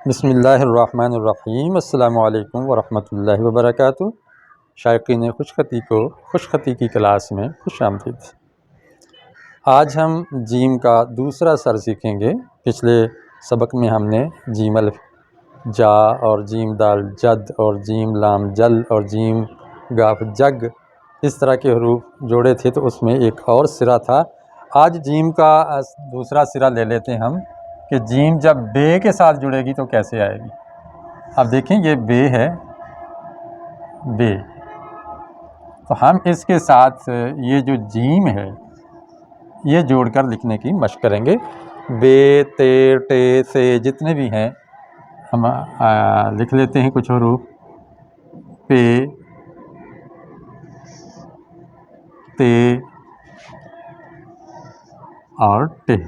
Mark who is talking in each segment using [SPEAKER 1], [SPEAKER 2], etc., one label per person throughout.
[SPEAKER 1] बिस्मिल्लाहिर्रहमानिर्रहीम अस्सलामु अलैकुम वरहमतुल्लाहि वबरकातुहू। शायकीन खुशखती को खुशखती की क्लास में खुशामदीद। आज हम जीम का दूसरा सर सीखेंगे। पिछले सबक में हमने जीम अल्फ जा और जीम दाल जद और जीम लाम जल और जीम गाफ जग इस तरह के हरूफ जोड़े थे, तो उसमें एक और सिरा था। आज जीम का दूसरा सिरा ले लेते हैं हम कि जीम जब बे के साथ जुड़ेगी तो कैसे आएगी। अब देखें, ये बे है, बे, तो हम इसके साथ ये जो जीम है ये जोड़कर लिखने की मशक करेंगे। बे, ते, टे, से जितने भी हैं हम लिख लेते हैं कुछ हरूफ। पे, ते और टे।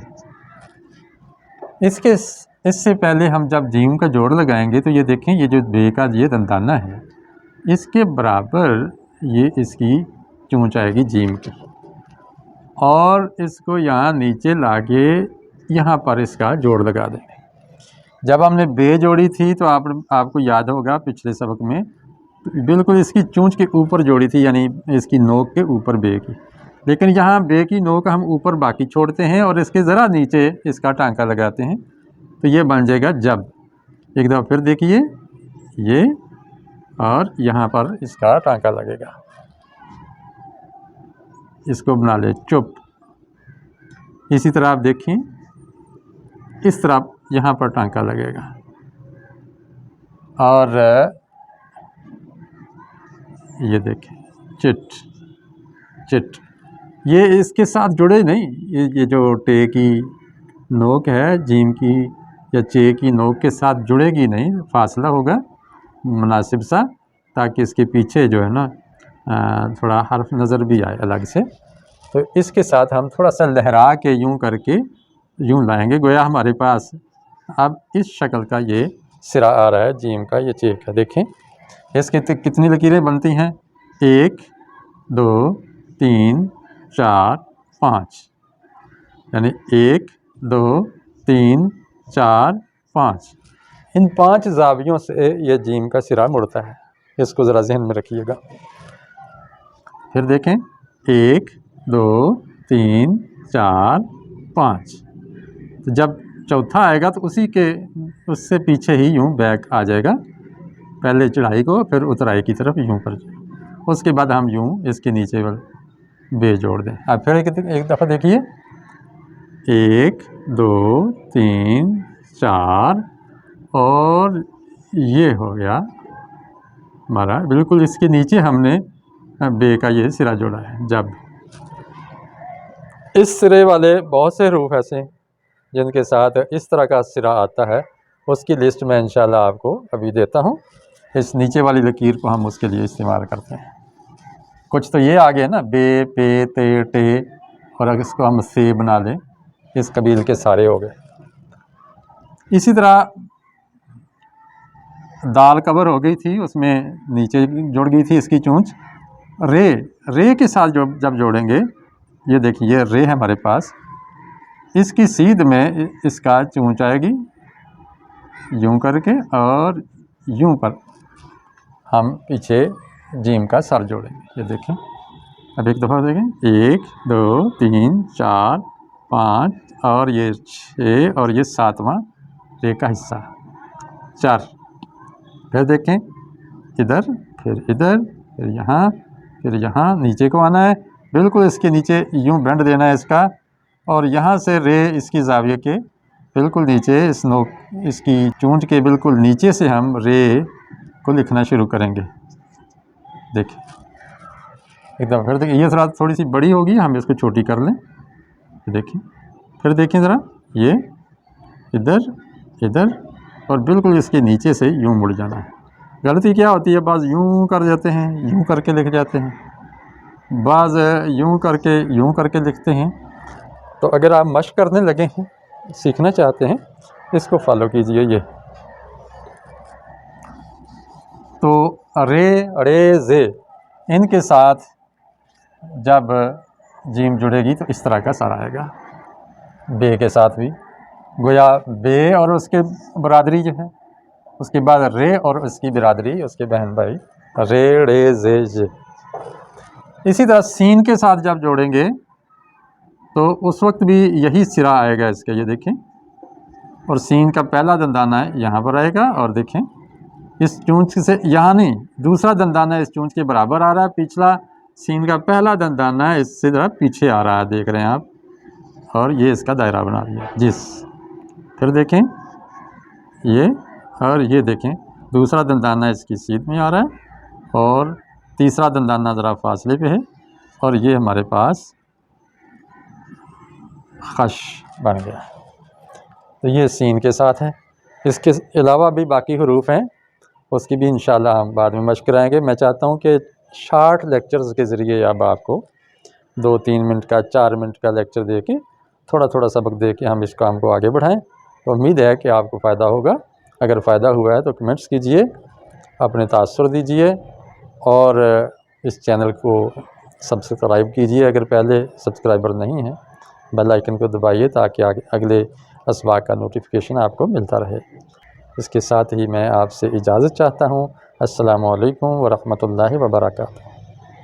[SPEAKER 1] इससे पहले हम जब जीम का जोड़ लगाएंगे तो ये देखें, ये जो बे का ये दंदाना है इसके बराबर ये इसकी चोंच आएगी जीम की, और इसको यहाँ नीचे लाके यहाँ पर इसका जोड़ लगा देंगे। जब हमने बे जोड़ी थी तो आपको याद होगा पिछले सबक में बिल्कुल इसकी चोंच के ऊपर जोड़ी थी, यानी इसकी नोक के ऊपर बे की। लेकिन यहाँ बे की नोक हम ऊपर बाकी छोड़ते हैं और इसके ज़रा नीचे इसका टांका लगाते हैं, तो ये बन जाएगा जब। एक दफ़ा फिर देखिए, ये और यहाँ पर इसका टांका लगेगा, इसको बना ले चुप। इसी तरह आप देखें, इस तरह यहाँ पर टांका लगेगा, और ये देखें चिट चिट। ये इसके साथ जुड़े नहीं, ये जो टे की नोक है जीम की या चे की नोक के साथ जुड़ेगी नहीं, फासला होगा मुनासिब सा, ताकि इसके पीछे जो है ना थोड़ा हर्फ नज़र भी आए अलग से। तो इसके साथ हम थोड़ा सा लहरा के यूं करके यूं लाएंगे, गोया हमारे पास अब इस शक्ल का ये सिरा आ रहा है जीम का, ये चे का। देखें इसके कितनी लकीरें बनती हैं, 1 2 3 4 5, यानी 1 2 3 4 5। इन 5 जावियों से ये जीम का सिरा मुड़ता है, इसको ज़रा जहन में रखिएगा। फिर देखें 1 2 3 4 5, तो जब चौथा आएगा तो उससे पीछे ही यूं बैक आ जाएगा, पहले चढ़ाई को फिर उतराई की तरफ यूं कर जाए। उसके बाद हम यूं इसके नीचे बे जोड़ दें। अब फिर एक दफ़ा देखिए, 1 2 3 4, और ये हो गया हमारा, बिल्कुल इसके नीचे हमने बे का ये सिरा जोड़ा है जब। इस सिरे वाले बहुत से हरूफ ऐसे जिनके साथ इस तरह का सिरा आता है, उसकी लिस्ट मैं इंशाल्लाह आपको अभी देता हूँ। इस नीचे वाली लकीर को हम उसके लिए इस्तेमाल करते हैं। कुछ तो ये आ गए ना, बे, पे, ते, टे, और अगर इसको हम से बना लें, इस कबील के सारे हो गए। इसी तरह दाल कबर हो गई थी, उसमें नीचे जुड़ गई थी इसकी चोंच। रे के साथ जब जोड़ेंगे, ये देखिए ये रे है हमारे पास, इसकी सीध में इसका चोंच आएगी यूं करके, और यूं पर हम पीछे जीम का सर जोड़ेंगे। ये देखें, अब एक दफ़ा देखें, 1 2 3 4 5, और ये 6, और ये 7वां रे का हिस्सा 4। फिर देखें, इधर, फिर इधर, फिर यहाँ नीचे को आना है, बिल्कुल इसके नीचे यूं बेंड देना है इसका, और यहाँ से रे इसकी जाविये के बिल्कुल नीचे, इस नोक इसकी चोंच के बिल्कुल नीचे से हम रे को लिखना शुरू करेंगे। देखिए एकदम, फिर देखिए ये थोड़ी सी बड़ी होगी, हम इसको छोटी कर लें। देखिए, फिर देखें ज़रा, ये इधर इधर, और बिल्कुल इसके नीचे से यूं मुड़ जाना है। गलती क्या होती है, बाज़ यूं कर जाते हैं, यूं करके लिख जाते हैं, बाज़ यूं करके लिखते हैं। तो अगर आप मशक करने लगे हैं, सीखना चाहते हैं, इसको फॉलो कीजिए। ये तो रे, अड़े, जे, इनके साथ जब जीम जुड़ेगी तो इस तरह का सर आएगा। बे के साथ भी गोया बे और उसके बरादरी जो है उसके बाद रे और उसकी बिरादरी, उसके बहन भाई रे रे जे जे। इसी तरह सीन के साथ जब जोड़ेंगे तो उस वक्त भी यही सिरा आएगा इसका, ये देखें। और सीन का पहला दंदाना है यहाँ पर आएगा, और देखें इस चूंच से यहाँ नहीं, दूसरा दंदाना इस चूंच के बराबर आ रहा है, पिछला सीन का पहला दंदाना है इससे ज़रा पीछे आ रहा है, देख रहे हैं आप। और ये इसका दायरा बना दिया जिस। फिर देखें ये, और ये देखें दूसरा दंदाना इसकी सीध में आ रहा है, और तीसरा दंदाना ज़रा फासले पे है, और ये हमारे पास खश बन गया। तो ये सीन के साथ है। इसके अलावा भी बाकी हरूफ हैं, उसकी भी इंशाल्लाह हम बाद में मशक कराएँगे। मैं चाहता हूँ कि शॉर्ट लेक्चर्स के ज़रिए अब आपको 2-3 मिनट का, 4 मिनट का लेक्चर दे के, थोड़ा थोड़ा सबक दे के हम इस काम को आगे बढ़ाएं। तो उम्मीद है कि आपको फ़ायदा होगा। अगर फ़ायदा हुआ है तो कमेंट्स कीजिए, अपने तासुर दीजिए, और इस चैनल को सब्सक्राइब कीजिए अगर पहले सब्सक्राइबर नहीं हैं। बेल आइकन को दबाइए ताकि अगले असबाक का नोटिफिकेशन आपको मिलता रहे। इसके साथ ही मैं आपसे इजाज़त चाहता हूँ। अस्सलामु अलैकुम व रहमतुल्लाहि व बरकातुहू।